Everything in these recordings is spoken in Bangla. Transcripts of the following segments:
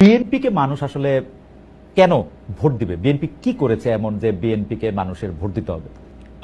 বিএনপিকে মানুষ আসলে কেন ভোট দিবে? বিএনপি কি করেছে এমন যে বিএনপিকে মানুষের ভোট দিতে হবে?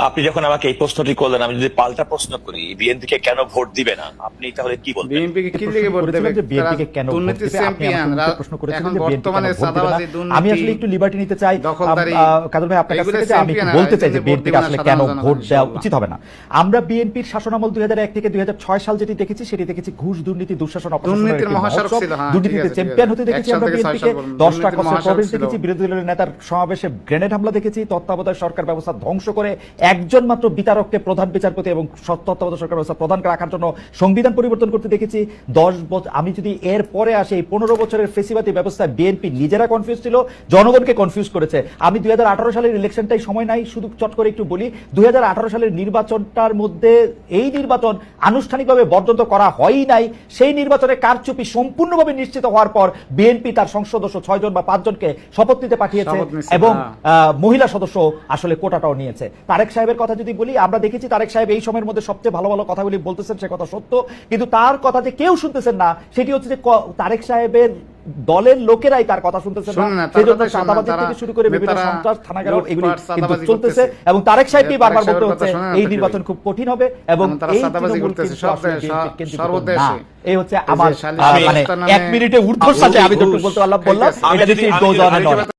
আপনি যখন আমাকে এই প্রশ্নটি করলেন, আমি যদি পাল্টা প্রশ্ন করি, বিএনপিকে কেন ভোট দিবে না, আপনি তাহলে কি বলবেন? বিএনপিকে কি লিগে ভোট দেবে? বিএনপিকে কেন ভোট দুর্নীতি দিবে? আপনি চ্যাম্পিয়ন আমাকে প্রশ্ন করেছেন এখন যে বিএনপি বর্তমানে কেন ভোট দিবে না। সাদাবাজি, দুর্নীতি, আমি আসলে একটু লিবার্টি নিতে চাই দখলদারি, কাজল ভাই আপনার কাছ থেকে, যে আমি একটু এগুলো বলতে চাই যে চ্যাম্পিয়ন, বিএনপিকে আসলে কেন সাধারণ ভোট জনগণ দেওয়া ইনশাআল্লাহ। উচিত হবে না। আমরা বিএনপির শাসনামল 2001 থেকে 2006 সাল যেটি দেখেছি সেটি দেখেছি ঘুষ, দুর্নীতি, দুঃশাসন, দুর্নীতির মহাসড়ক ছিল, হ্যাঁ, দুর্নীতিতে ঠিক আছে, চ্যাম্পিয়ন ঠিক হতে আছে। দেখেছি 1 আমরা থেকে 6 বিএনপিকে। সাল পর্যন্ত 10টা দুর্নীতির কষ্টের মহাসড়ক প্রবেশ ছিল। দেখেছি, বিরোধী দলের নেতার সমাবেশে গ্রেনেড হামলা দেখেছি, তত্ত্বাবধায়ক সরকার ব্যবস্থা ধ্বংস করে একজন মাত্র বিচারককে প্রধান বিচারপতি এবং তত্ত্বাবধায়ক সরকার ব্যবস্থা প্রধান রাখার জন্য সংবিধান পরিবর্তন করতে দেখেছি। 10 বছর, আমি যদি এর পরে আসি, এই 15 বছরের ফেসিবাদী ব্যবস্থায় বিএনপি নিজেরা কনফিউজ ছিল, জনগণকে কনফিউজ করেছে। আমি 2018 সালের ইলেকশনটাই সময় নাই, শুধু চট করে একটু বলি, 2018 সালের নির্বাচনটার মধ্যে এই নির্বাচন আনুষ্ঠানিকভাবে বর্জন করা হয়ই নাই। সেই নির্বাচনে কারচুপি সম্পূর্ণভাবে নিশ্চিত হওয়ার পর বিএনপি তার সংসদ সদস্য 6 জন বা 5 জনকে শপথ নিতে পাঠিয়েছে এবং মহিলা সদস্য আসলে কোটাটাও নিয়েছে। তারেক সাহেবের কথা যদি বলি, আমরা দেখেছি তারেক সাহেব এই সময়ের মধ্যে সবচেয়ে ভালো ভালো কথাগুলি বলতেছেন, সে কথা সত্য, কিন্তু তার কথা যে কেউ শুনতেছেন না সেটি হচ্ছে যে তারেক সাহেবের দলের লোকেরাই তার কথা শুনতেছেন না। সেজন্য চাঁদাবাজি থেকে শুরু করে বিভিন্ন সন্ত্রাস, থানাঘেরাও এগুলি কিন্তু চলতেছে এবং তারেক সাহেবই বারবার বলতে হচ্ছে এই নির্বাচন খুব কঠিন হবে এবং এই তৃণমূল কিন্তু আসলে বিএনপির কেন্দ্রীভূত না। এই হচ্ছে আমার মানে 1 মিনিটে ঊর্ধ্বশ্বাসে আমি যতটুকু বলতে পারলাম বললাম। এটা যদি